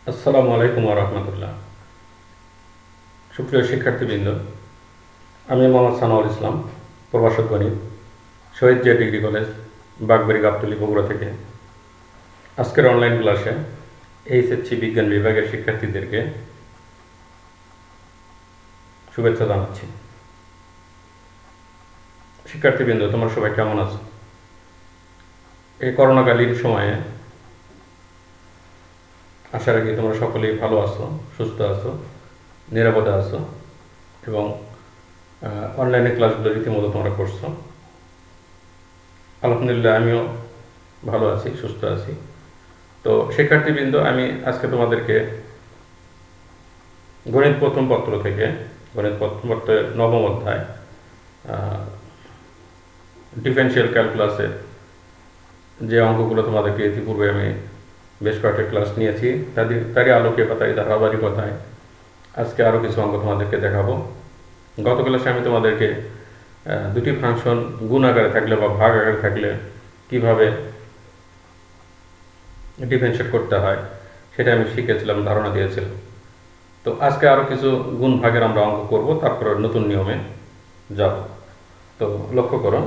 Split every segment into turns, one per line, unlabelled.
আসসালামু আলাইকুম ওয়া রাহমাতুল্লাহ। সুপ্রিয় শিক্ষার্থীবৃন্দ, আমি মোহাম্মদ সানোয়ার ইসলাম, প্রভাষক গণিত, শহীদ জিয়া ডিগ্রি কলেজ, বাগবাড়ি গাবতলী, বগুড়া থেকে আজকের অনলাইন ক্লাসে এইচএসসি বিজ্ঞান বিভাগের শিক্ষার্থীদেরকে শুভেচ্ছা জানাচ্ছি। শিক্ষার্থীবৃন্দ, তোমরা সবাই কেমন আছো? এই করোনাকালীন সময়ে আশা রাখি তোমরা সকলেই ভালো আছো, সুস্থ আছো, নিরাপদে আছো এবং অনলাইনে ক্লাসগুলো রীতিমতো তোমরা করছো। আলহামদুলিল্লাহ, আমিও ভালো আছি, সুস্থ আছি। তো শিক্ষার্থীবৃন্দ, আমি আজকে তোমাদেরকে গণিত প্রথম পত্র থেকে, গণিত প্রথম পত্রের নবম অধ্যায় ডিফারেনশিয়াল ক্যালকুলাসের যে অঙ্কগুলো তোমাদেরকে ইতিপূর্বে আমি বেশ কয়েকটা ক্লাস নিয়েছি, তারই আলোকে বা তারই ধারাবাহিকতায় আজকে আরও কিছু অঙ্ক তোমাদেরকে দেখাবো। গত ক্লাসে আমি তোমাদেরকে দুটি ফাংশন গুণ আকারে থাকলে বা ভাগ আকারে থাকলে কিভাবে ডিফারেনশিয়েট করতে হয় সেটা আমি শিখেছিলাম, ধারণা দিয়েছিলাম। তো আজকে আরও কিছু গুণ ভাগের আমরা অঙ্ক করব, তারপরে নতুন নিয়মে যাব। তো লক্ষ্য করো,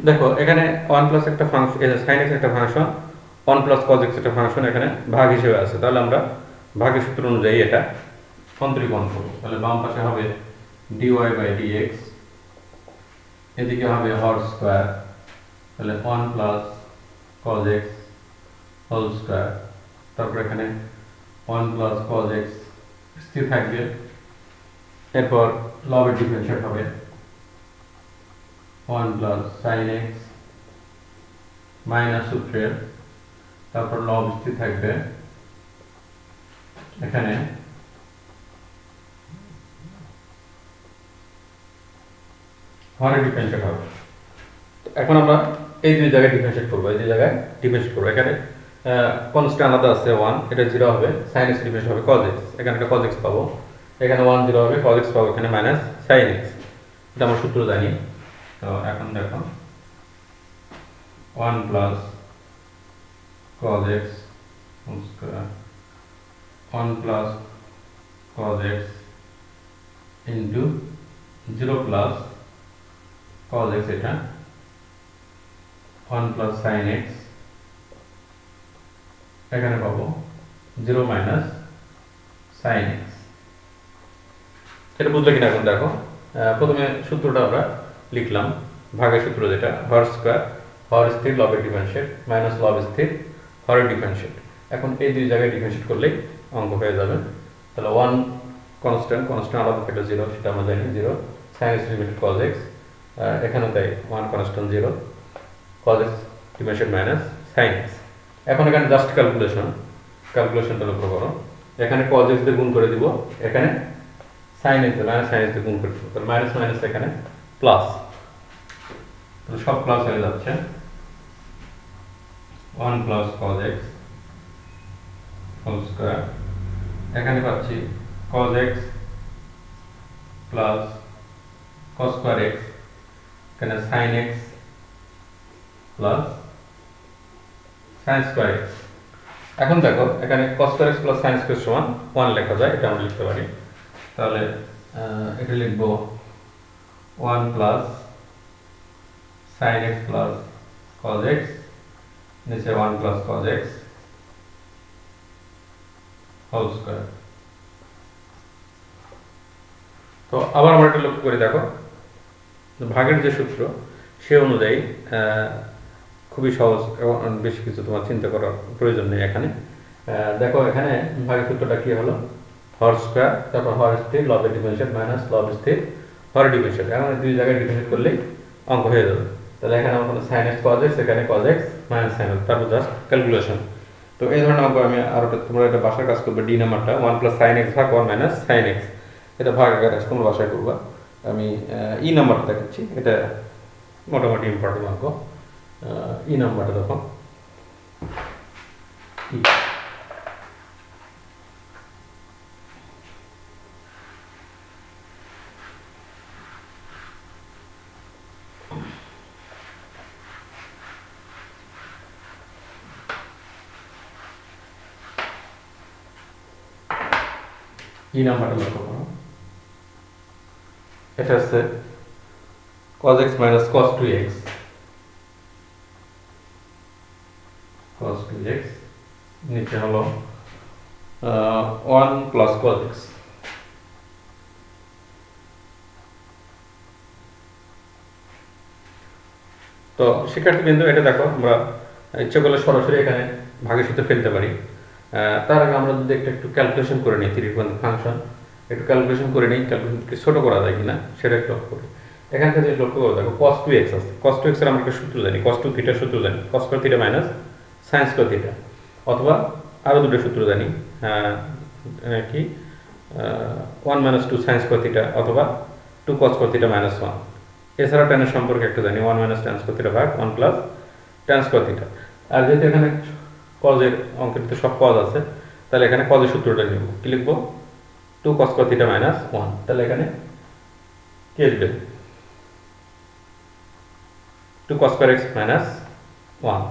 দেখো এখানে ওয়ান প্লাস একটা ফাংশন, সাইন এক্স একটা function, one plus cos x একটা ফাংশন এখানে ভাগ হিসেবে আছে। তাহলে আমরা ভাগের সূত্র অনুযায়ী এটা অন্তরীকরণ করবো। তাহলে বাম পাশে হবে ডিওয়াই বাই ডিএক্স, এদিকে হবে হর স্কোয়ার, তাহলে one plus cos x whole square, তারপর এখানে ওয়ান প্লাস কজ এক্স স্থির থাকবে, এরপর লবের ডিফারেন্সিয়েট হবে one plus sign x minus সূত্রের, তারপর লব স্থির থাকবে, এখানে হরের ডিফারেন্সিয়েট হবে। এখন আমরা এই দুই জায়গায় ডিফারেন্সিয়েট করবো, এই দুই জায়গায় ডিফারেন্সিয়েট করবো। এখানে কনস্ট্যান্ট আলাদা আছে ওয়ান, এটা জিরো হবে, সাইন এক্স ডিফারেন্সিয়েট হবে কজ এক্স, এখানে একটা কজ এক্স পাবো, এখানে ওয়ান জিরো হবে, কজ এক্স পাবো, এখানে মাইনাস সাইন এক্স, এটা আমরা সূত্র জানি। তো এখন দেখো one plus cos x square, 1 plus cos x into 0 plus cos x, এটা 1 plus sin x, এখানে পাবো 0 minus sin x। এটা বুঝলে কিনা এখন দেখো, প্রথমে সূত্রটা আমরা লিখলাম, ভাগের সূত্র যেটা হর স্কোয়ার, হর স্থির লবের ডিফারেন্সিয়েট মাইনাস লব স্থির হরের ডিফারেন্সিয়েট। এখন এই দুই জায়গায় ডিফারেন্সিয়েট করলেই অঙ্ক হয়ে যাবে। তাহলে ওয়ান কনস্ট্যান্ট, কনস্ট্যান্ট আলাদা থাকলে জিরো, সেটা আমরা জানি zero, sine x limited cos x, এখানেও তাই one constant zero, cos x differentiate minus sine x. এখন এখানে জাস্ট ক্যালকুলেশনটা লক্ষ্য করো, এখানে কজ এক্স দিয়ে গুণ করে দিব, এখানে sine x minus sine x দিয়ে গুণ করে দিব, তাহলে মাইনাস মাইনাস এখানে প্লাস, তাহলে সব প্লাস হয়ে যাচ্ছে, 1 plus cos x whole square, এখানে পাচ্ছি cos x plus cos square x, এখানে sin x plus sin square x। এখন দেখো এখানে cos square x plus sin square সমান 1 লেখা যায়, এটা আমরা লিখতে পারি। তাহলে এটা লিখব 1 plus sin x plus cos x, নিচে 1 plus cos x whole square. তো আবার আমরা এটা লক্ষ্য করে দেখো, ভাগের যে সূত্র সে অনুযায়ী খুবই সহজ এবং বেশি কিছু তোমার চিন্তা করার প্রয়োজন নেই এখানে। দেখো এখানে ভাগের সূত্রটা কি হলো, হর স্কয়ার তারপর হর স্থির লবের ডিফারেন্সিয়েট মাইনাস লব স্থির হর ডিফারেন্সিয়েট, এখন দুই জায়গায় ডিফারেন্সিয়েট করলেই অঙ্ক হয়ে যাবে। তাহলে এখানে আমার কোনো sin x cos x, এখানে cos x minus sin x, তারপর জাস্ট ক্যালকুলেশন। তো এই ধরনের অঙ্ক আমি আরো তোমরা এটা বাসায় কাজ করবে, ডি নাম্বারটা 1 প্লাস sin x ভাগ 1 মাইনাস sin x, এটা ভাগ আকারে তোমরা বাসায় করবা। আমি ই নাম্বারটা দেখাচ্ছি, এটা মোটামুটি ইম্পর্টেন্ট অঙ্ক। ই নাম্বারটা দেখো, ই নাম্বারটা লক্ষ্য করো, এটা হচ্ছে cos x minus cos 2x, cos 2x, নিচে হলো 1 প্লাস cos x। তো শিক্ষার্থী বিন্দু, এটা দেখো আমরা ইচ্ছে করলে সরাসরি এখানে ভাগের সূত্রে ফেলতে পারি। তার আগে আমরা যদি একটু ক্যালকুলেশন করে নিই, ত্রিকোণমিতিক ফাংশন একটু ক্যালকুলেশন করে নিই, ক্যালকুলেশনকে ছোট করা যায় কিনা সেটা একটু লক্ষ্য করি। এখান থেকে লক্ষ্য করে দেখো cos 2x আছে, cos 2x এর আমরা একটা সূত্র জানি, cos 2 থিটার সূত্র জানি, cos square theta minus sin square theta, অথবা আরো দুটো সূত্র জানি, কি 1 মাইনাস 2 sin স্কয়ার থিটা অথবা 2 cos স্কয়ার থিটা মাইনাস 1। এছাড়া tan এর সম্পর্কে একটা জানি, 1 মাইনাস tan স্কয়ার থিটা ভাগ 1 প্লাস tan স্কয়ার থিটা। আর যেহেতু এখানে cos এর অঙ্কের তো সব cos আছে, তাহলে এখানে cos এর সূত্রটা নিব, কি লিখব 2 cos স্কয়ার থিটা মাইনাস 1, তাহলে এখানে কি আসবে 2 cos স্কয়ার x মাইনাস 1,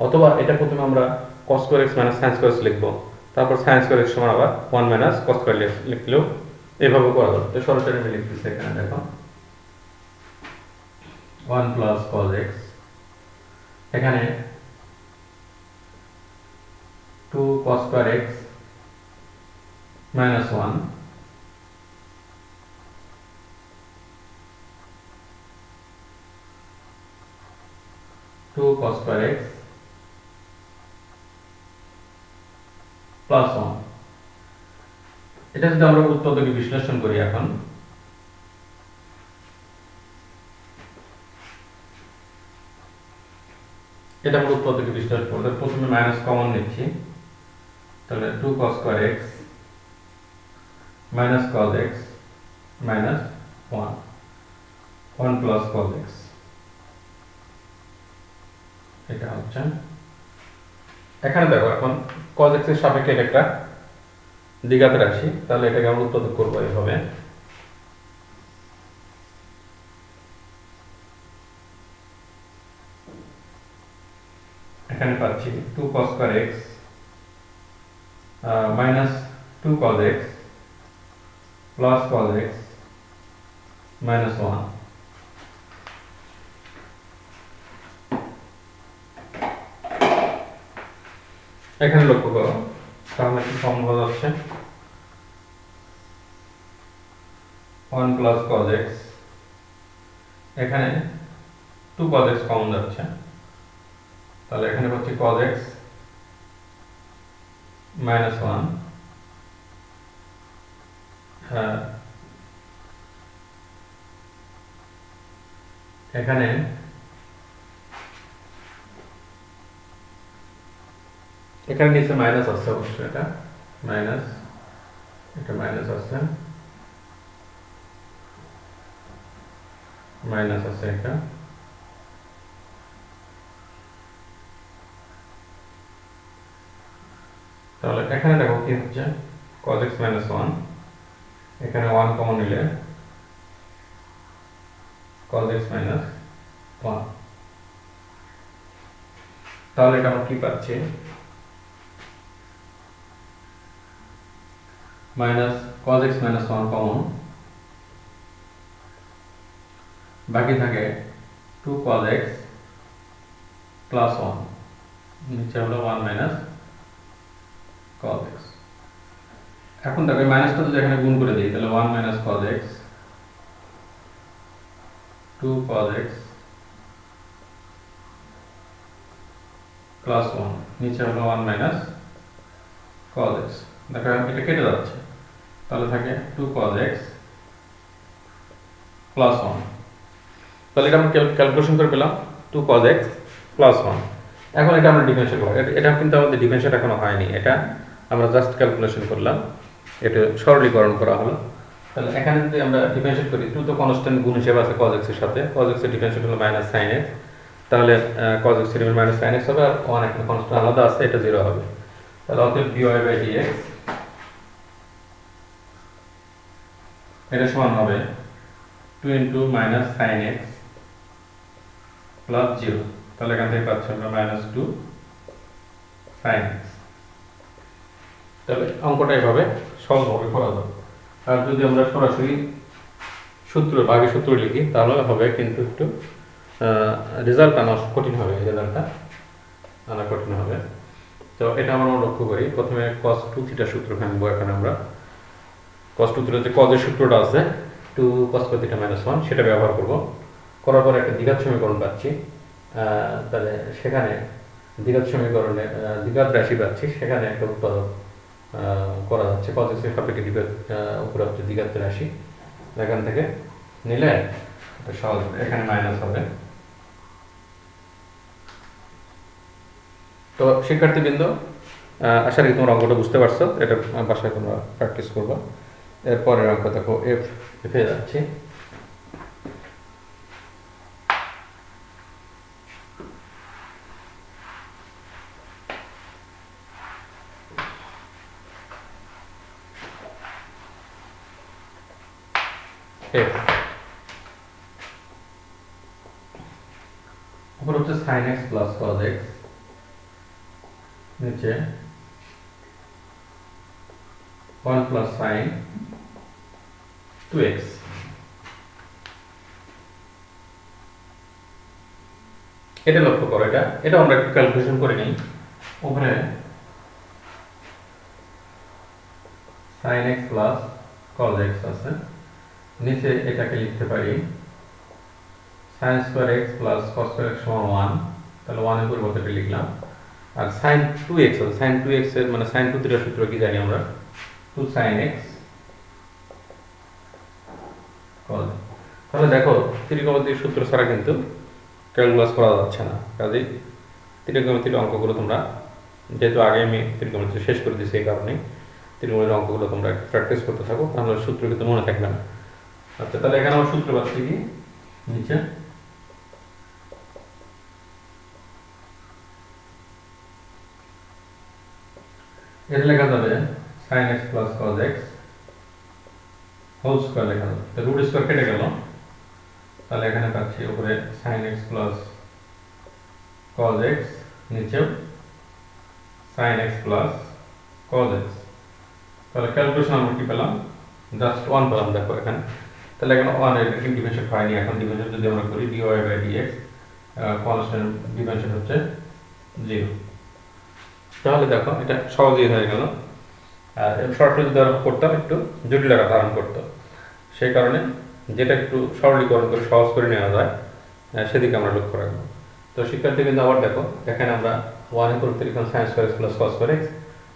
অথবা এটা প্রথমে আমরা cos square x minus sin square x লিখব, তারপর sin স্কয়ার x সমান আবার 1 মাইনাস cos স্কয়ার লিখলেও এভাবে করা যাবে। তো সরাসরি আমি লিখতেছি, এখানে দেখো 1 প্লাস cos x, এখানে 2 cos square x minus 1 2 cos square x plus 1। এটা যদি আমরা উৎপাদকে বিশ্লেষণ করি, এখন এটা আমরা উৎপাদকে বিশ্লেষণ করতে প্রথমে মাইনাস কমন নিচ্ছি, তাহলে 2 cos square x minus cos x minus 1 1 plus cos x, এটা হচ্ছে। এখানে দেখো এখন cos x এর সাপেক্ষে একটা দ্বিঘাত রাশি, তাহলে এটাকে আমরা উৎপাদক করব এইভাবে, এখানে পাচ্ছি 2 cos square x minus 2 cos x plus cos x minus 1। এখানে লক্ষ্য করো, তাহলে কি ফর্মুলা যাচ্ছে 1 প্লাস cos x, এখানে 2 cos x কমন যাচ্ছে, তাহলে এখানে পাচ্ছি cos x মাইনাস 1 এখানে এখানে নিচে মাইনাস আছে, অবশ্যই এটা মাইনাস, এটা মাইনাস আছে, মাইনাস আছে এটা, তাহলে এখানে দেখো কি হচ্ছে cos x minus 1, এখানে 1 কমন নিলে cos x minus 1। তাহলে এটা আমরা কি পাচ্ছি, minus cos x minus 1 common, বাকি থাকে 2 cos x প্লাস 1, নিচে হলো 1 মাইনাস cos x। এখন দেখো এই মাইনাসটা যদি এখানে গুণ করে দিই তাহলে 1 minus cos x, 2 cos x plus 1, নিচে হলো 1 মাইনাস cos x। দেখো এটা কেটে যাচ্ছে, তাহলে থাকে 2 cos x প্লাস 1। তাহলে এটা আমরা ক্যালকুলেশন করে পেলাম 2 cos x প্লাস 1। এখন এটা আমরা ডিফারেনশিয়েট করব, এটা কিন্তু আমাদের ডিফারেনশিয়েট এখনো হয়নি, এটা আমরা জাস্ট ক্যালকুলেশন করলাম, এটা সরলীকরণ করা হলো। তাহলে এখানে যদি আমরা ডিফারেনশিয়েট করি, 2 তো কনস্ট্যান্ট গুণ হিসেবে আছে cos x এর সাথে, cos x এর ডিফারেনশিয়েট হলো মাইনাস sin x, তাহলে cos x এর মাইনাস sin x হবে, আর 1 একটা কনস্ট্যান্ট আলাদা আছে, এটা 0 হবে। তাহলে অতএব dy/dx এটা সমান হবে 2 into minus sin x plus 0। তাহলে এখান থেকে পাচ্ছি আমরা মাইনাস 2 sin x। তাহলে অঙ্কটা এভাবে সহজভাবে করা যাবে। আর যদি আমরা সরাসরি ভাগের সূত্র লিখি তাহলে হবে, কিন্তু একটু রেজাল্ট আনা কঠিন হবে, রেজাল্টটা আনা কঠিন হবে। তো এটা আমরা লক্ষ্য করি, প্রথমে cos 2 থিটা সূত্র ভাঙবো। এখানে আমরা cos 2 থিটা যে cos এর সূত্রটা আছে 2 cos থিটা মাইনাস 1, সেটা ব্যবহার করব। করার পর একটা দ্বিঘাত সমীকরণ পাচ্ছি, তাহলে সেখানে দ্বিঘাত সমীকরণে দ্বিঘাত রাশি পাচ্ছি, সেখানে একটা উৎপাদক করা যাচ্ছে, cos x এর সাপেক্ষে দ্বিঘাত উপরে হচ্ছে দ্বিঘাত রাশি, এখান থেকে নিলে এটা সহজ হবে, এখানে মাইনাস হবে। তো শিক্ষার্থীবৃন্দ, আশা করি তোমরা অঙ্কটা বুঝতে পারছো, এটা বাসায় তোমরা প্র্যাকটিস করবা। এরপরের অঙ্ক দেখো, এফে যাচ্ছি। উপর হচ্ছে sin x plus cos x, নিচে 1 প্লাস sin 2x। এটা লক্ষ্য করো, এটা আমরা একটু ক্যালকুলেশন করে নিই। উপরে sin x plus cos x আছে, নিচে এটাকে লিখতে পারি sin square x plus cos square x সমান 1, তাহলে 1 এর পরিবর্তে লিখলাম। আর sin 2x আছে, sin 2x এর মানে sin 2 থিটার সূত্র কি জানি আমরা, 2 sin x cos। তাহলে দেখো ত্রিকোণমিতির সূত্র ছাড়া কিন্তু ক্যালকুলাস করা যাচ্ছে না, কাজেই ত্রিকোণমিতির অঙ্কগুলো তোমরা, যেহেতু আগে আমি ত্রিকোণমিতি শেষ করে দিয়েছি, এই কারণে ত্রিকোণমিতির অঙ্কগুলো তোমরা প্র্যাকটিস করতে থাকো, তাহলে সূত্র কিন্তু মনে থাকবে না। আচ্ছা, তাহলে এখানে আমার সূত্র পাচ্ছি কি, নিচে এটা লেখা যাবে sin x plus cos x whole square লেখা যাবে, তো রুট স্কয়ার কেটে গেল, তাহলে এখানে পাচ্ছি উপরে sin x plus cos x, নিচে sin x plus cos x। তাহলে ক্যালকুলেশন আমরা কি পেলাম, জাস্ট 1 পেলাম। দেখো এখানে, তাহলে এখানে 1 এর ডিফারেনশিয়েট হয়নি, এখন ডিফারেনশিয়েট যদি আমরা করি dy/dx কনস্ট্যান্ট ডিফারেনশিয়েট হচ্ছে 0। তাহলে দেখো এটা সহজেই হয়ে গেল। আর সরাসরি যদি আমরা করতাম একটু জটিলতা ধারণ করতো, সেই কারণে যেটা একটু সরলীকরণ করে সহজ করে নেওয়া যায় সেদিকে আমরা লক্ষ্য রাখবো। তো শিক্ষার্থী কিন্তু আবার দেখো, এখানে আমরা 1 এর পরিবর্তে লিখলাম sin square x plus cos square x,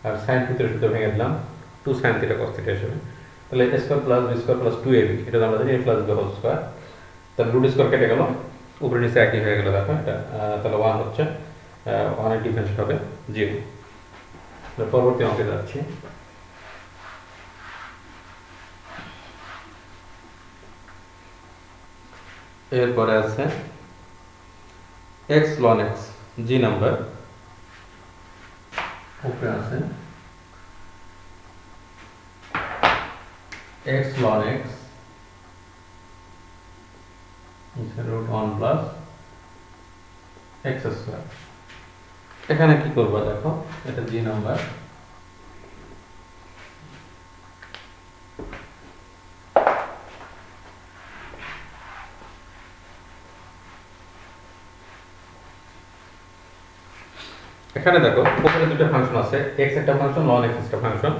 আর sin থিটার সূত্র ভেঙে দিলাম 2 sin থিটা cos থিটা হিসেবে। তাহলে a square plus b square plus 2ab, এটা আমরা জানি a plus b whole square. তাহলে রুট স্কয়ার কেটে গেল, উপরে নিচে একই হয়ে গেল। দেখো এটা তাহলে 1 হচ্ছে 1 এর ডিফারেন্স হবে 0। পরবর্তী অঙ্কে যাচ্ছি। এরপরে আছে x ln x, G number, উপরে আছে x ln x √1 plus x square. এখানে কি করবো দেখো, এটা জি নাম্বার, এখানে দেখো উপরে দুটো ফাংশন আছে, x একটা ফাংশন, ln x একটা ফাংশন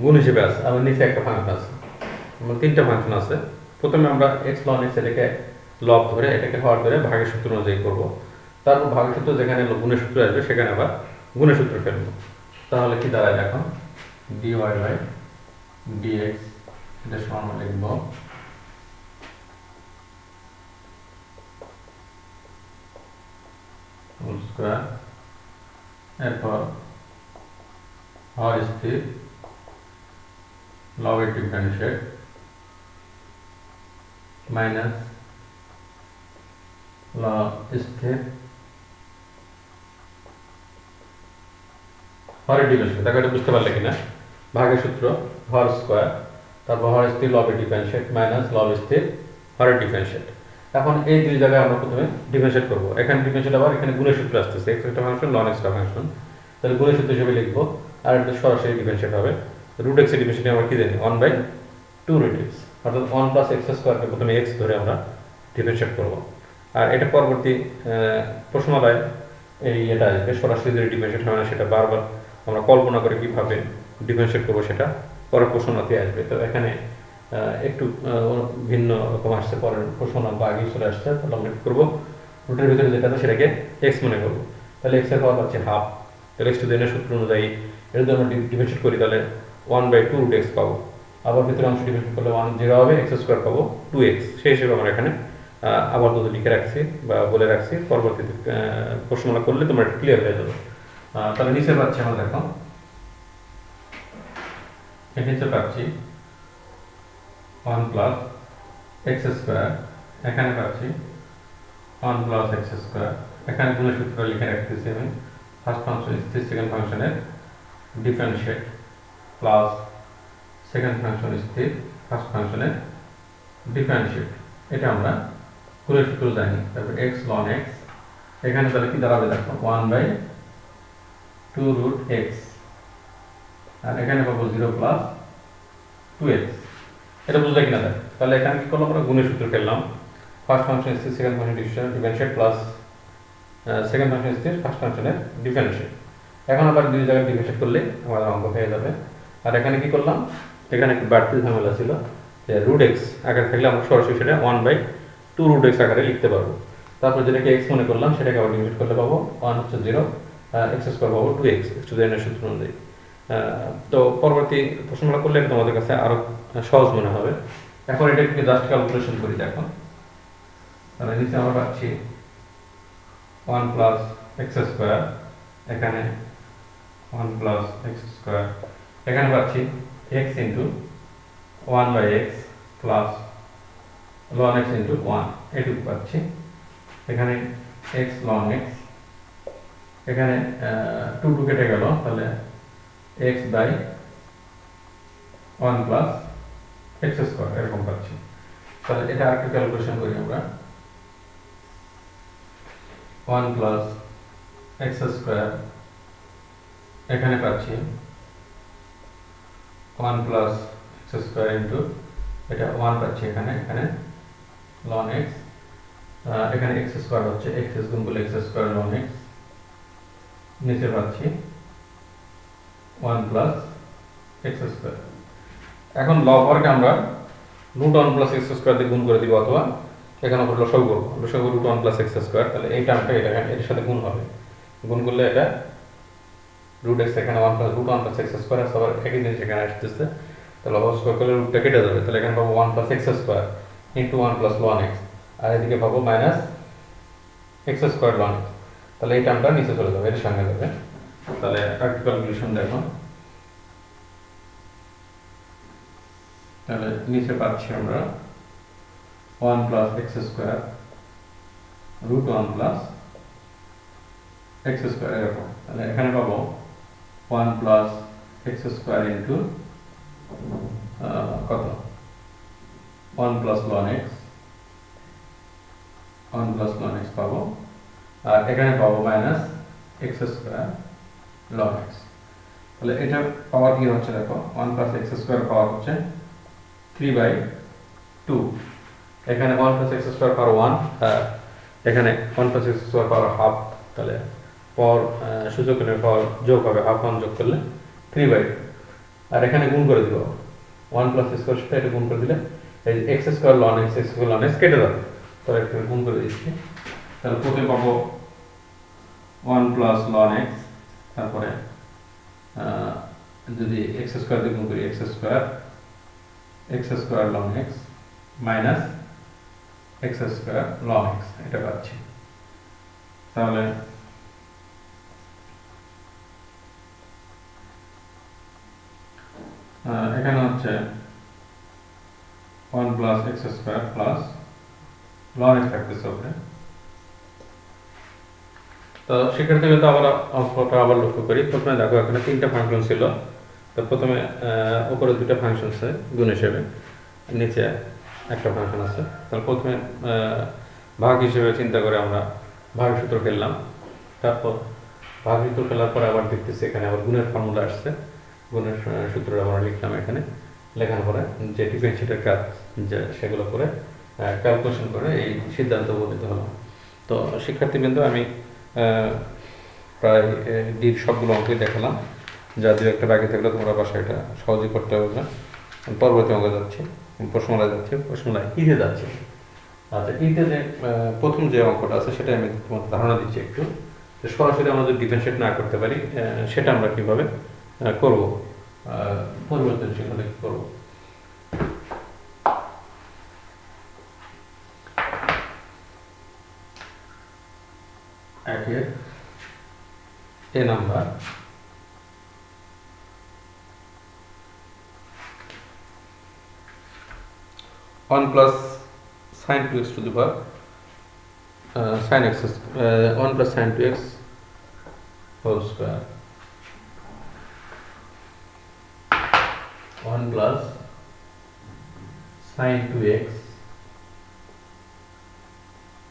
গুণ হিসেবে আছে, আর নিচে একটা ফাংশন আছে, তিনটা ফাংশন আছে। প্রথমে আমরা x ln x এটাকে লব ধরে এটাকে হর ধরে ভাগের সূত্র অনুযায়ী করব, তারপর ভাগের সূত্র যেখানে গুণের সূত্র আসবে সেখানে আবার গুণের সূত্র ফেলবো। তাহলে কি দাঁড়ায় দেখো, dy বাই dx এটা সমান লিখব হোল স্কয়ার, এরপর হর স্থির লবের ডিফারেন্সিয়েট মাইনাস লব স্থির হরের ডিফারেন্সিয়েট। দেখো এটা বুঝতে পারলে কিনা, ভাগের সূত্র হর স্কয়ার, তারপর হর স্থির লবের ডিফারেন্সিয়েট মাইনাস লব স্থির হরের ডিফারেন্সিয়েট। এখন এই দুই জায়গায় আমরা প্রথমে ডিফারেন্সিয়েট করব, এখানে ডিফারেন্সিয়েট আবার এখানে গুণের সূত্র আসতেছে, x একটা ফাংশন ln x একটা ফাংশন, তাহলে গুণের সূত্র হিসেবে লিখবো, আর এটা সরাসরি ডিফারেন্সিয়েট হবে। রুট x এর ডিফারেন্সিয়েট আমরা কি জানি 1/2 রুট x, অর্থাৎ 1 প্লাস x স্কয়ারকে প্রথমে x ধরে আমরা ডিফারেন্সিয়েট করব। আর এটা পরবর্তী প্রশ্নমালায় এটা আসবে, সরাসরি যদি ডিফারেন্সিয়েট হয় না সেটা বারবার আমরা কল্পনা করে কিভাবে ডিফারেন্সিয়েট করবো সেটা পরের প্রশ্নমালাতে আসবে। তো এখানে একটু ভিন্ন রকম আসছে, পরের প্রশ্নমালা আগেই চলে আসছে। তাহলে আমরা কি করবো, রুটের ভিতরে যেটা আছে সেটাকে x মনে করবো, তাহলে x এর পাওয়ার পাচ্ছি হাফ, তাহলে x টু দি এর সূত্র অনুযায়ী এটা যদি আমরা ডিফারেন্সিয়েট করি তাহলে 1/2 রুট x পাবো, আবার ভিতরে অংশ ডিফারেন্সিয়েট করলে 1 0 হবে, x স্কয়ার পাবো 2x। সেই হিসেবে আমরা এখানে আবার তো লিখে রাখছি বা বলে রাখছি, পরবর্তীতে প্রশ্নমালা করলে তোমরা এটা ক্লিয়ার হয়ে যাবে। তাহলে নিচে পাচ্ছি আমরা দেখো, নিচে পাচ্ছি 1 প্লাস x স্কয়ার, এখানে পাচ্ছি 1 প্লাস x স্কয়ার, এখানে গুণের সূত্র লিখে রাখতেছি আমি, ফার্স্ট ফাংশন স্থির সেকেন্ড ফাংশনের ডিফারেন্সিয়েট প্লাস সেকেন্ড ফাংশন স্থির ফার্স্ট ফাংশনের ডিফারেন্সিয়েট, এটা আমরা গুণের সূত্র জানি। তারপর x ln x, এখানে তাহলে কি দাঁড়াবে দেখো 1/2 রুট x, আর এখানে পাবো 0 প্লাস 2x। এটা বুঝলে কিনা দেখ, তাহলে এখানে কি করলাম, আমরা গুণের সূত্র ফেললাম, ফার্স্ট ফাংশন স্থির second function differentiate plus second function স্থির ফার্স্ট ফাংশনের ডিফারেন্সিয়েট। এখন আবার দুই জায়গায় ডিফারেন্সিয়েট করলে আমাদের অঙ্ক হয়ে যাবে। আর এখানে কি করলাম, এখানে একটু বাড়তি ঝামেলা ছিল যে রুট x আকারে থাকলে আমরা সরাসরি সেটা 1/2 রুট x আকারে লিখতে পারবো। তারপর যেটাকে x মনে করলাম সেটাকে আবার ডিফারেন্সিয়েট করলে পাবো 1 হচ্ছে 0, x স্কয়ার পাবো 2x, x টু দি এর সূত্র অনুযায়ী। তো পরবর্তী প্রশ্নটা করলে তোমাদের কাছে আরো সহজ মনে হবে। এখন এটাকে জাস্ট ক্যালকুলেশন করি দেখো, তাহলে নিচে আমরা পাচ্ছি 1 প্লাস x স্কয়ার, এখানে 1 প্লাস x স্কয়ার, এখানে পাচ্ছি x into 1/x plus ln x into 1, এটুকু পাচ্ছি। এখানে x ln x, এখানে 2 কেটে গেল, তাহলে x by 1 plus x square এরকম পাচ্ছি। তাহলে এটা আরেকটু ক্যালকুলেশন করি আমরা, 1 প্লাস x স্কয়ার, এখানে পাচ্ছি 1 প্লাস x স্কয়ার ইন্টু এটা 1 পাচ্ছি, এখানে ln x, এখানে x স্কয়ার হচ্ছে x গুণ করলে x স্কয়ার ln x, নিচে পাচ্ছি 1 প্লাস x স্কয়ার। এখন লবহরকে আমরা রুট 1 প্লাস x স্কয়ার দিয়ে গুণ করে দিব, অথবা এখানে আমরা লসাগু করব, লসাগু রুট 1 প্লাস x স্কয়ার, তাহলে এই টার্মটা এর সাথে গুণ হবে, গুণ করলে এটা রুট x, এখানে 1 plus root 1 plus x square আছে, আবার একই জিনিস এখানে আসতেছে, তাহলে লব স্কয়ার করলে রুটটা কেটে যাবে, তাহলে এখানে পাবো 1 plus x square into 1 plus ln x, আর এদিকে পাবো minus x square ln x, তাহলে এই টার্মটা নিচে চলে যাবে, এর সঙ্গে যাবে। তাহলে একটা ক্যালকুলেশন দেখো, তাহলে নিচে পাচ্ছি আমরা 1 plus x square root 1 plus x square এরকম, তাহলে এখানে পাবো 1 প্লাস x স্কয়ার ইনটু কত 1 plus ln x, 1 plus ln x পাবো, আর এখানে পাবো minus x square log x. তাহলে এটা পাওয়ার কি হচ্ছে দেখো, 1 প্লাস এক্স স্কোয়ার পাওয়ার হচ্ছে 3/2। এখানে 1 প্লাস এক্স স্কোয়ার পাওয়ার 1, এখানে 1 plus x square power half. তাহলে পাওয়ার সূচকের পাওয়ার যোগ হবে, হাফ 1 যোগ করলে 3/2। আর এখানে গুণ করে দিব 1 প্লাস স্কোয়ার সাথে এটা গুণ করে দিলে এই x square loan x, x square loan x কেটে যাবে। তাহলে একটু গুণ করে দিচ্ছি। তাহলে প্রথমে পাবো 1 প্লাস লন এক্স, তারপরে যদি এক্স স্কোয়ার দিয়ে গুণ করি x square loan x minus x square loan x, এটা পাচ্ছি। তাহলে এখানে হচ্ছে 1 plus x square plus loan x থাকতেছে ওপরে। তো সেক্ষেত্রে কিন্তু আমরা অঙ্কটা আবার লক্ষ্য করি। প্রথমে দেখো এখানে 3টা ফাংশন ছিল। তো প্রথমে উপরে 2টা ফাংশন আছে গুণ হিসেবে, নিচে একটা ফাংশন আছে। তাহলে প্রথমে ভাগ হিসেবে চিন্তা করে আমরা ভাগ সূত্র ফেললাম। তারপর ভাগ সূত্র ফেলার পরে আবার দেখতেছি এখানে আবার গুণের ফর্মুলা আসছে। গুণের সূত্র আমরা লিখলাম এখানে, লেখার পরে যে ডিফারেন্সিয়েটের কাজ যে সেগুলো করে ক্যালকুলেশন করে এই সিদ্ধান্ত উপনীত হলাম। তো শিক্ষার্থীবৃন্দ, আমি প্রায় ডির সবগুলো অঙ্কই দেখালাম। যা দু একটা বাকি থাকলে তোমরা বাসায় এটা সহজেই করতে পারবে। পরবর্তী অঙ্কে যাচ্ছি, প্রশ্নমালায় যাচ্ছি। প্রশ্নমালায় ইতে যাচ্ছি। আচ্ছা, ইতে যে প্রথম যে অঙ্কটা আছে সেটা আমি তোমাদের ধারণা দিচ্ছি একটু, যে সরাসরি আমরা যদি ডিফারেন্সিয়েট না করতে পারি সেটা আমরা কীভাবে করব, পরিবর্তনশীল হলে কী করবো। একের A number one plus sine 2x to the power sine x, 1 plus sine 2x whole square, 1 plus sine 2x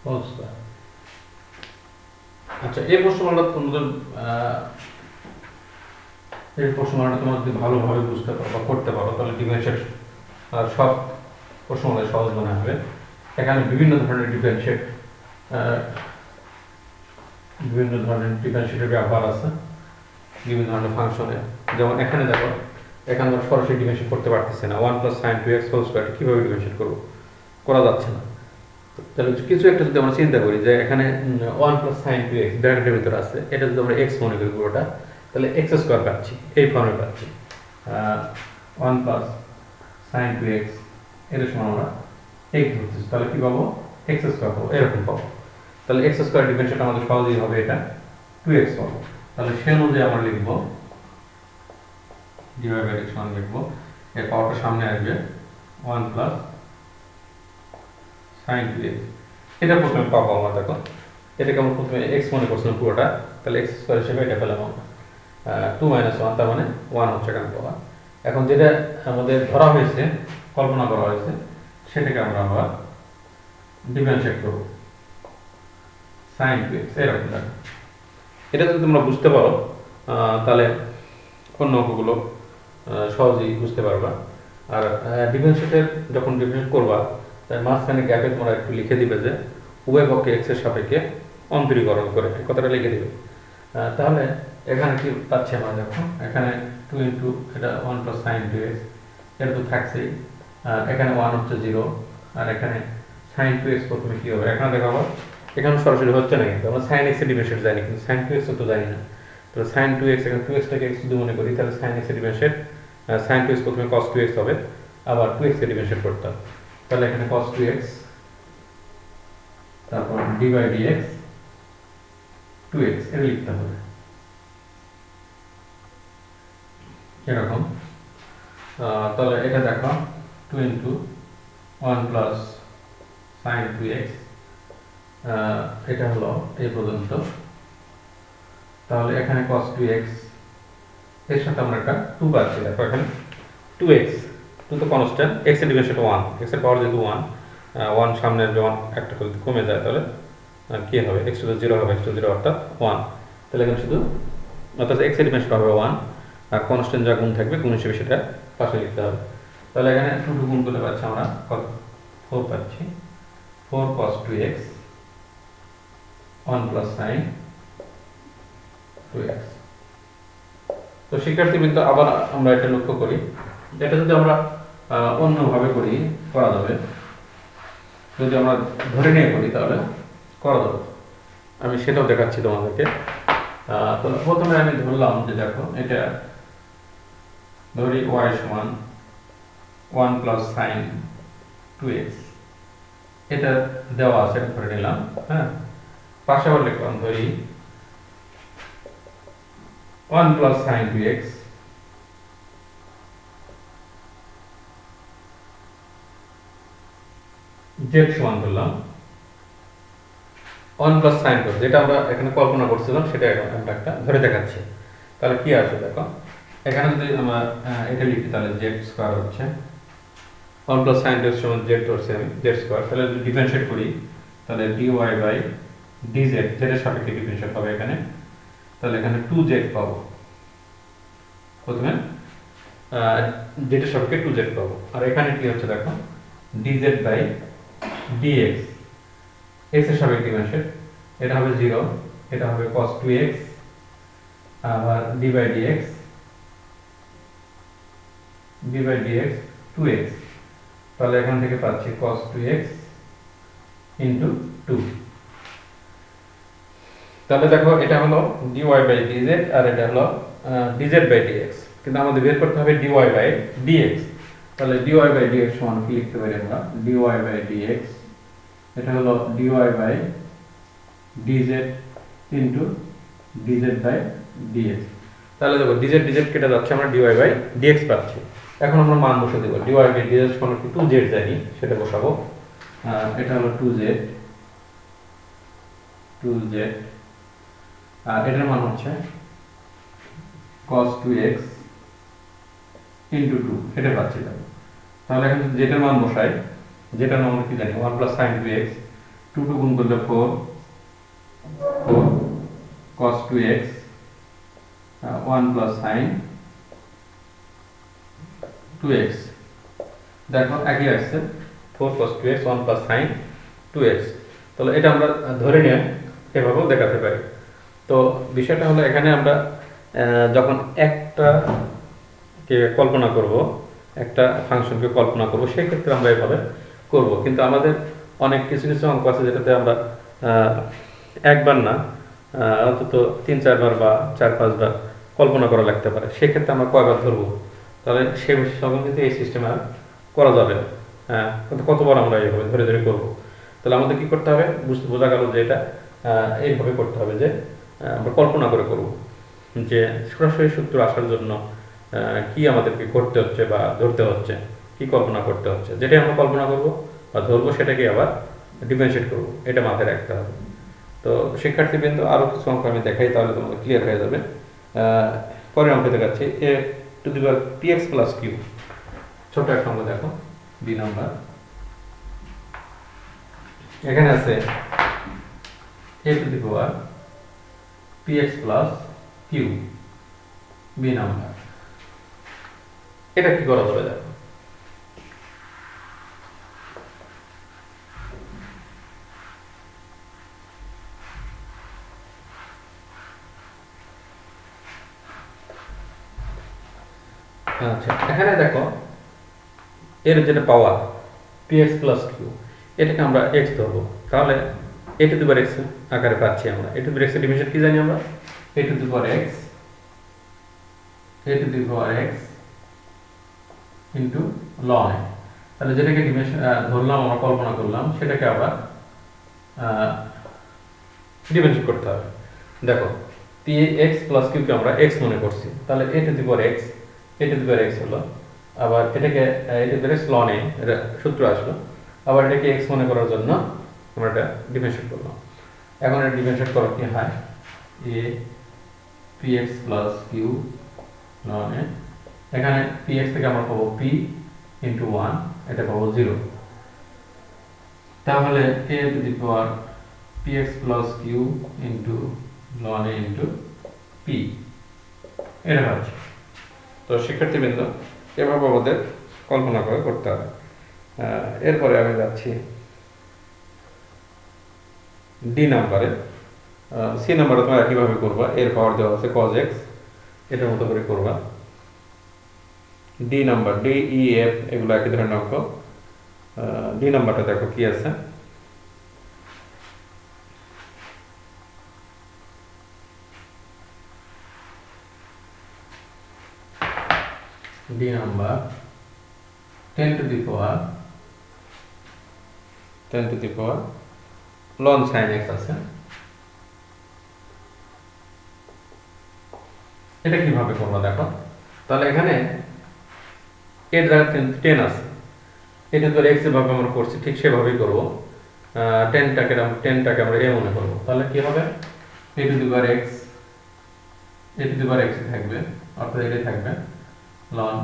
whole square. আচ্ছা, এই প্রশ্নমালাটা তোমাদের যদি ভালোভাবে বুঝতে পারো বা করতে পারো তাহলে ডিফারেন্সিয়েট সব প্রশ্নমালায় সহজ মনে হবে। এখানে বিভিন্ন ধরনের ডিফারেন্সিয়েটের ব্যবহার আছে, বিভিন্ন ধরনের ফাংশনে। যেমন এখানে দেখো, এখানে আমরা সরাসরি ডিফারেন্সিয়েট করতে পারতেছি না। 1 plus sine 2x whole square কীভাবে ডিফারেন্সিয়েট করবো, করা যাচ্ছে না। তাহলে কিছু একটা যদি আমরা চিন্তা করি যে এখানে 1 প্লাস সাইন 2x ব্র্যাকেটের ভিতরে আছে, এটা যদি আমরা x মনে করি পুরোটা, তাহলে এক্স স্কোয়ার পাচ্ছি, এই ফর্মে পাচ্ছি। 1 প্লাস সাইন 2x এর সময় আমরা x ধরতেছি, তাহলে কি পাবো, এক্স স্কোয়ার পাবো, এরকম পাবো। তাহলে এক্স স্কোয়ার ডিফারেন্সিয়েট আমাদের সহজেই হবে, এটা 2x পাবো। তাহলে সে অনুযায়ী আমরা লিখবো dy/dx লিখবো, এর পাওয়ারটা সামনে আসবে 1 প্লাস সাইন 2x। এটা প্রথমে পাবো আমরা। দেখো, এটাকে আমরা প্রথমে x মনে করছিলাম পুরোটা, তাহলে x স্কোয়ার হিসেবে এটা পেলাম আমরা 2 - 1, তার মানে 1 হচ্ছে এখানে পাওয়া। এখন যেটা আমাদের ধরা হয়েছে, কল্পনা করা হয়েছে, সেটাকে আমরা আবার ডিফারেন্সিয়েট করব সাইন 2x এরকম। দেখো, এটা যদি তোমরা বুঝতে পারো তাহলে অন্য অঙ্কগুলো সহজেই বুঝতে পারবা। আর ডিফারেন্সিয়েটের যখন ডিফারেন্সিয়েট করবা, তাই মাঝখানে গ্যাপে তোমরা একটু লিখে দিবে যে উভয় পক্ষে x এর সাপেক্ষে অন্তরীকরণ করে, কথাটা লিখে দিবে। তাহলে এখানে কি পাচ্ছি আমরা, দেখো এখানে 2 ইন্টু এটা 1 প্লাস সাইন 2x, এটা তো থাকছেই। আর এখানে 1 হচ্ছে 0, আর এখানে সাইন 2x প্রথমে কি হবে, এখানে দেখাবো। এখানে সরাসরি হচ্ছে না, কিন্তু আমরা সাইন x এর ডিফারেন্সিয়েট জানি, কিন্তু সাইন 2x তো জানি না। তাহলে সাইন 2x, এখানে 2x-টাকে x যদি মনে করি, তাহলে সাইন x এর ডিফারেন্সিয়েট সাইন 2x প্রথমে cos 2x হবে, আবার 2x এর ডিফারেন্সিয়েট করতে হবে। তাহলে এখানে cos 2x, তারপর dy/dx 2x এর লিখতে হবে এরকম। তাহলে এটা দেখো 2 ইন্টু 1 প্লাস সাইন 2x, এটা হলো এই পর্যন্ত। তাহলে এখানে cos 2x এর সাথে আমরা একটা 2 পাচ্ছি। দেখো এখানে 2x, 2 তো কনস্ট্যান্ট, x এর ডিফারেন্সিয়েট 1, x এর পাওয়ার যেহেতু 1 সামনের যখন একটা করে কমে যায়, তাহলে কি হবে, x টু 0 হবে, x টু 0 অর্থাৎ 1। তাহলে এখানে শুধু অর্থাৎ x এর ডিমেনশন হবে 1 আর কনস্ট্যান্ট যা গুণ থাকবে গুণ হিসেবে সেটা পাশে লিখতে হবে। তাহলে এখানে 2 গুণ করলে পাচ্ছি আমরা কত 4 পাচ্ছি 4 cos 2x 1 plus sin 2x। তো শিক্ষার্থীবৃন্দ আবার আমরা এটা লক্ষ্য করি, এটা যদি আমরা অন্যভাবে করা যাবে, যদি আমরা ধরে নিয়ে করি তাহলে করা যাবে, আমি সেটাও দেখাচ্ছি তোমাদেরকে। তো প্রথমে আমি ধরলাম যে দেখো এটা ধরি y সমান 1 plus sin 2x, এটা দেওয়া আছে ধরে নিলাম। হ্যাঁ, পাশে আবার লিখলাম ধরি 1 plus sin 2x z সমান ধরলাম 1 plus sin 2, যেটা আমরা এখানে কল্পনা করছিলাম সেটা আমরা একটা ধরে দেখাচ্ছি। তাহলে কি আসবে দেখো, এখানে যদি আমরা এটা লিখি তাহলে z স্কয়ার হচ্ছে 1 plus sin 2x সমান z ধরছি আমি z স্কয়ার। তাহলে যদি ডিফারেন্সিয়েট করি তাহলে dy বাই dz, z এর সাপেক্ষে ডিফারেন্সিয়েট হবে এখানে, তাহলে এখানে 2z পাবো। প্রথমে z এর সাপেক্ষে 2z পাবো, আর এখানে কি হচ্ছে দেখো dz বাই dx, x এর সাপেক্ষে ডিফারেন্সিয়েট, এটা হবে 0, এটা হবে cos 2x আবার d বাই dx 2x, তাহলে এখান থেকে পাচ্ছি cos 2x into 2। তাহলে দেখো এটা হলো dy বাই dz আর এটা হলো dz বাই dx, কিন্তু আমাদের বের করতে হবে dy বাই dx। তাহলে dy বাই dx সমান কি লিখতে পারি আমরা, dy বাই dx এটা হলো dy by dz into dz by dx। তাহলে দেখো dz কেটে যাচ্ছে, আমরা dy বাই dx পাচ্ছি। এখন আমরা মান বসে দেব, dy বাই dz সমান কি 2z জানি সেটা বসাবো, এটা হলো 2z আর এটার মান হচ্ছে cos 2x into 2, এটা পাচ্ছি। তাহলে এখন যদি যেটার মান বসাই, যেটার মান আমরা কি জানি 1 plus sin 2x, 2 গুণ করলে 4 cos 2x 1 plus sin 2x, দেখো একই আসছে 4 cos 2x 1 plus sin 2x। তাহলে এটা আমরা ধরে নিয়ে এভাবেও দেখাতে পারি। তো বিষয়টা হলো এখানে আমরা যখন একটা কল্পনা করব, একটা ফাংশনকে কল্পনা করব, সেই ক্ষেত্রে আমরা এভাবে করব। কিন্তু আমাদের অনেক কিছু অঙ্ক আছে যেটাতে আমরা একবার না অন্তত 3-4 বার বা 4-5 বার কল্পনা করা লাগতে পারে, সেক্ষেত্রে আমরা কয়বার ধরবো, তাহলে সে সকল কিন্তু এই সিস্টেমে আর করা যাবে না। হ্যাঁ, কিন্তু কতবার আমরা এইভাবে ধরে ধরে করবো, তাহলে আমাদের কি করতে হবে, বোঝা গেল যে এটা এইভাবে করতে হবে যে আমরা কল্পনা করে করব, যে সরাসরি সূত্র আসার জন্য কি আমাদেরকে করতে হচ্ছে বা ধরতে হচ্ছে, কি কল্পনা করতে হচ্ছে, যেটাই আমরা কল্পনা করব বা ধরবো সেটাকে আবার ডিফারেন্সিয়েট করব, এটা মাথায় রাখতে হবে। তো শিক্ষার্থীবৃন্দ আরও কিছু অঙ্ক আমি দেখাই, তাহলে তোমাদের ক্লিয়ার হয়ে যাবে। পরের অঙ্ক দেখাচ্ছি a to the power px plus q, ছোট একটা অঙ্ক দেখো বি নাম্বার। এখানে আছে a to the power px plus q B number, এটা কি করা যাবে দেখো। আচ্ছা, এখানে দেখো এর যেটা পাওয়ার px plus q, এটাকে আমরা x ধরবো, তাহলে a to the power x আকারে পাচ্ছি আমরা। a to the power x এর ডিভিশন কি জানি আমরা, a to the power x into ln a। তাহলে যেটাকে ডিভিশন ধরলাম আমরা, কল্পনা করলাম, সেটাকে আবার ডিভিশন করতে হবে। দেখো px plus q কে আমরা x মনে করছি, তাহলে a to the power x হলো, আবার এটাকে a to the power x ln a, এটা সূত্র আসলো, আবার এটাকে x মনে করার জন্য আমরা এটা ডিফারেন্সিয়েট করলাম। এখন এটা ডিফারেন্সিয়েট করা কি হয়, a px plus q ln a, এখানে px থেকে আমরা পাবো p into 1, এটা পাবো 0। তাহলে a to the power px plus q into লন এ ইন্টু পি, এটা হচ্ছে। তো শিক্ষার্থীবৃন্দ, এভাবে আমাদের কল্পনা করে করতে হবে। এরপরে আমি যাচ্ছি ডি নাম্বারে। সি নাম্বারে তোমরা একইভাবে করবা, এর পাওয়ার দেওয়া আছে cos x, এটার মতো করে করবা। D number, D E F এগুলো একই ধরনের অঙ্ক। ডি নাম্বারটা দেখো কি আছে। D number 10 to the power ln sin x আছে। এটা কিভাবে করবো দেখো। তাহলে এখানে এর জায়গায় 10 আছে, এটা ধরে x যেভাবে আমরা করছি ঠিক সেভাবেই করবো। 10টাকে আমরা a মনে করবো। তাহলে কি হবে, a two the power x থাকবে, অর্থাৎ এটাই থাকবে ln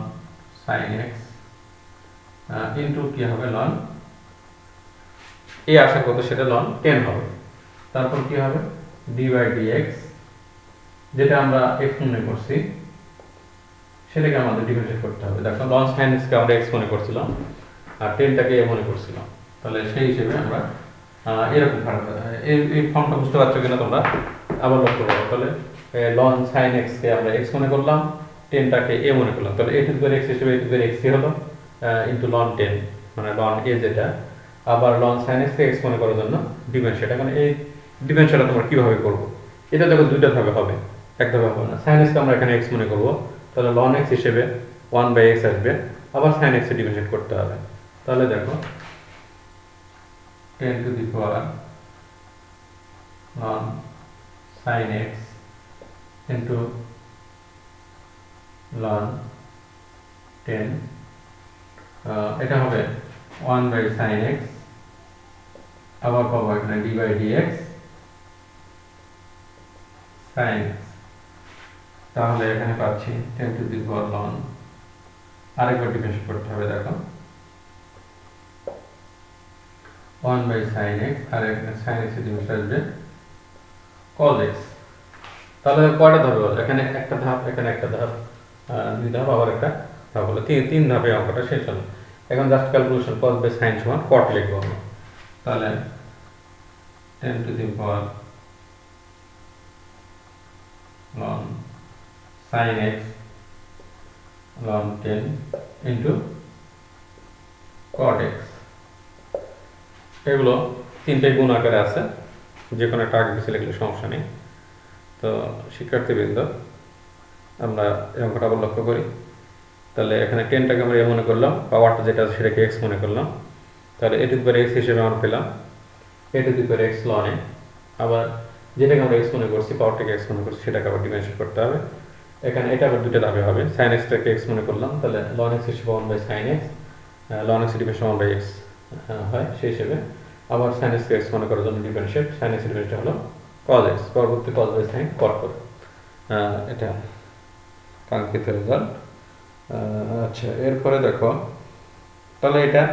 sin x ইনটু কি হবে ln a আশা কত, সেটা ln 10 হবে। তারপর কি হবে dy dx, যেটা আমরা x মনে করছি সেটাকে আমাদের ডিফারেন্সিয়েট করতে হবে। দেখো ln sin x কে আমরা x মনে করছিলাম আর 10টাকে a মনে করছিলাম। তাহলে সেই হিসেবে আমরা এরকম এই ফর্মটা বুঝতে পারছো কিনা তোমরা আবার লক্ষ্য করো। তাহলে ln sin x কে আমরা x মনে করলাম, 10টাকে a মনে করলাম। তাহলে a two the power x হিসেবে a two the power x হলো ইনটু ln 10, মানে ln a যেটা। আবার ln sin x কে x মনে করার জন্য ডিফারেন্সিয়েট। এখন এই ডিফারেন্সিয়েটটা তোমরা কিভাবে করবো, এটা দেখো দুইটা ধাপে হবে, এক ধাপে হবে না। sin x কে আমরা এখানে x মনে করব, তাহলে ln x হিসেবে 1/x আসবে, আবার sin x এ ডিফারেন্সিয়েট করতে হবে। তাহলে দেখো 10 to the power ln sin x into ln 10, এটা হবে 1/sin x, আবার পাবো এখানে d by dx sin x। তাহলে এখানে পাচ্ছি 10 to the power ln, আরেকবার ডিফারেন্সিয়েট করতে হবে। দেখো 1/sin x, আর এখানে sin x এর ডিফারেন্স আসবে cos x। তাহলে কয়টা ধাপ হলো, এখানে একটা ধাপ, এখানে একটা ধাপ, দুই ধাপ, আবার একটা ধাপ হলো, তিন ধাপে অঙ্কটা শেষ হলো। এখন just calculation, cos by sin সমান cot লিখবো আমরা। তাহলে 10 to the power ln sin x ln 10 into cot x, এগুলো তিনটাই গুণ আকারে আছে, যে কোনো একটা আগে পিছিয়ে লিখলে সমস্যা নেই। তো শিক্ষার্থীবৃন্দ, আমরা এই অঙ্কটা আবার লক্ষ্য করি। তাহলে এখানে 10টাকে আমরা a মনে করলাম, পাওয়ারটা যেটা আছে সেটাকে x মনে করলাম। তাহলে a two the power x হিসেবে আমরা পেলাম a two the power x ln a, আবার যেটাকে আমরা x মনে করছি, পাওয়ারটাকে x মনে করছি, সেটাকে আবার ডিফারেন্সিয়েট করতে হবে। এখানে এটা আবার দুটো ধাপে হবে, sin x টাকে x মনে করলাম, তাহলে ln x হিসেবে 1/sin x, ln x difference 1/x হয় সেই হিসেবে। আবার sin x কে x মনে করার জন্য ডিফারেন্সিয়েট, sin x এর ডিফারেন্সটা হলো cos x, পরবর্তী cos বাই sin cot করে। এটা কাঙ্ক্ষিত রেজাল্ট। আচ্ছা, এরপরে দেখো, তাহলে এটা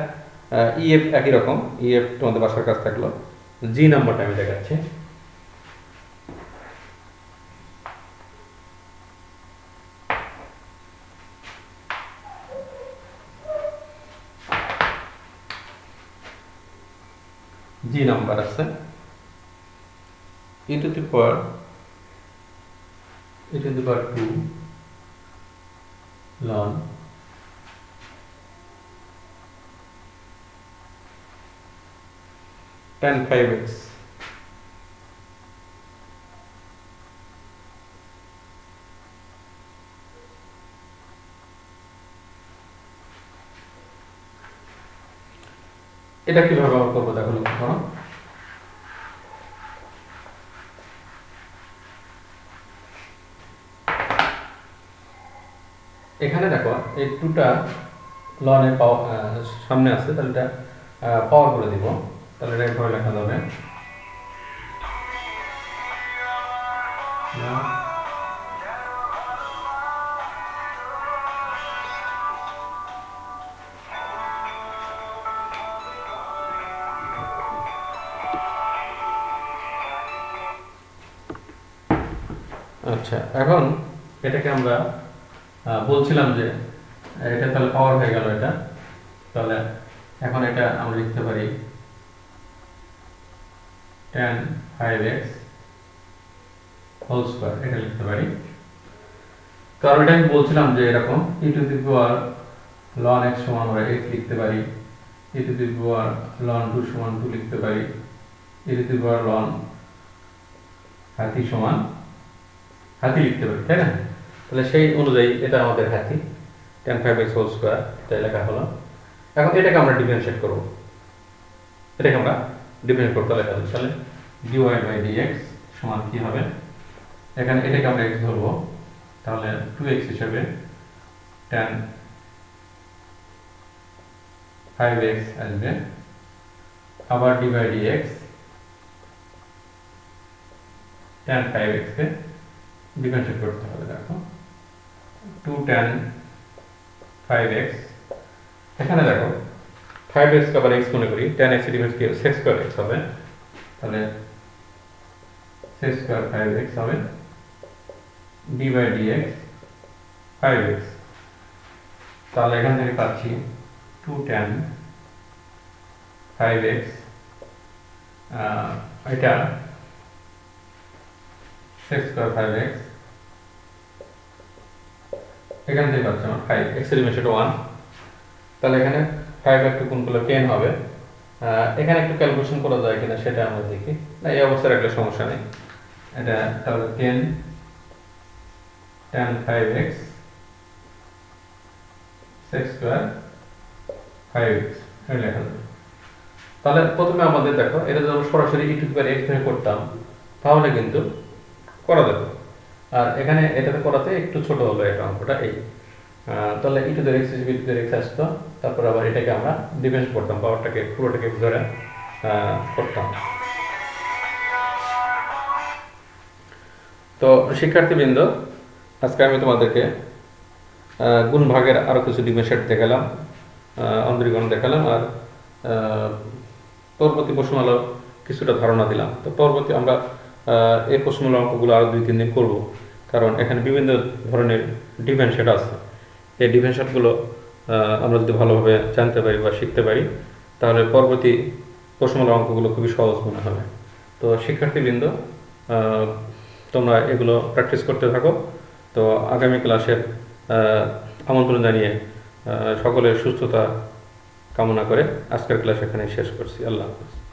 ইএফ একই রকম, ইএফ তোমাদের বাসার কাজ থাকলো। জি নাম্বারটা আমি দেখাচ্ছি। জি নাম্বার আছে e to the power 2 ln tan 5x। এটা কিভাবে আমরা করবো দেখো, লক্ষ্য করো। এখানে দেখো এই 2টা লন এর সামনে আছে, তাহলে এটা পাওয়ার করে দিব। তাহলে এটা এভাবে লেখা যাবে আচ্ছা, এখন এটাকে আমরা বলছিলাম যে এটা তাহলে পাওয়ার হয়ে গেল এটা। তাহলে এখন এটা আমরা লিখতে পারি tan 5x হোল স্কয়ার, এটা লিখতে পারি। কারণ এটা আমি বলছিলাম যে এরকম e two the power ln x সমান আমরা x লিখতে পারি, e two the power ln 2 সমান 2 লিখতে পারি, e two the power ln হাতি সমান হাতি লিখতে পারি, তাই না? তাহলে সেই অনুযায়ী এটা আমাদের হাতি tan 5x হোল স্কয়ার, তাই লেখা হলো। এখন এটাকে আমরা ডিফারেন্সিয়েট করব, এটাকে আমরা ডিফারেন্সিয়েট করতে লেখা হলো। তাহলে dy বাই dx সমান কি হবে, এখানে এটাকে আমরা x ধরবো, তাহলে 2x হিসেবে tan 5x আসবে, আবার d by dx tan 5x কে ডিফারেন্সিয়েট করতে হবে। দেখো 2 tan 5x, এখানে দেখো 5x কে আবার x মনে করি, tan x ডিফারেন্স কি sec স্কয়ার x হবে, তাহলে sec স্কয়ার 5x হবে, d বাই dx 5x, তাহলে এখান থেকে পাচ্ছি 2 tan 5x, এটা sec স্কয়ার 5x, এখান থেকে পাচ্ছি আমার 5, x এর লিমিট 1, তাহলে এখানে 5 একটু গুণ করলে 10 হবে। এখানে একটু ক্যালকুলেশন করা যায় কিনা সেটা আমরা দেখি, না এই অবস্থায় রাখলে সমস্যা নেই। এটা তাহলে 10 tan 5x sec square 5x এটা লেখা যাবে। তাহলে প্রথমে আমাদের দেখো এটা যদি আমরা সরাসরি e two the power x ধরে করতাম তাহলে কিন্তু করা যাবে, আর এখানে এটাতে করাতে একটু ছোট হলো এটা অঙ্কটা এই। তাহলে e two the power x হিসেবে e two the power x আসতো, তারপর আবার এটাকে আমরা ডিফারেন্স করতাম, পাওয়ারটাকে পুরোটাকে ধরে করতাম। তো শিক্ষার্থীবৃন্দ, আজকে আমি তোমাদেরকে গুণ ভাগের আরও কিছু ডিফারেন্সিয়েট দেখালাম, অন্তরীকরণ দেখালাম, আর পরবর্তী প্রশ্নমালা কিছুটা ধারণা দিলাম। তো পরবর্তী আমরা এই প্রশ্নমালা অঙ্কগুলো আরও 2-3 দিন করব, কারণ এখানে বিভিন্ন ধরনের ডিফারেন্সিয়েট আছে। এই ডিফারেন্সিয়েটগুলো আমরা যদি ভালোভাবে জানতে পারি বা শিখতে পারি তাহলে পরবর্তী প্রশ্নমালা অঙ্কগুলো খুবই সহজ মনে হবে। তো শিক্ষার্থীবৃন্দ, তোমরা এগুলো প্র্যাকটিস করতে থাকো। তো আগামী ক্লাসের আমন্ত্রণ জানিয়ে সকলের সুস্থতা কামনা করে আজকের ক্লাস এখানে শেষ করছি। আল্লাহ হাফেজ।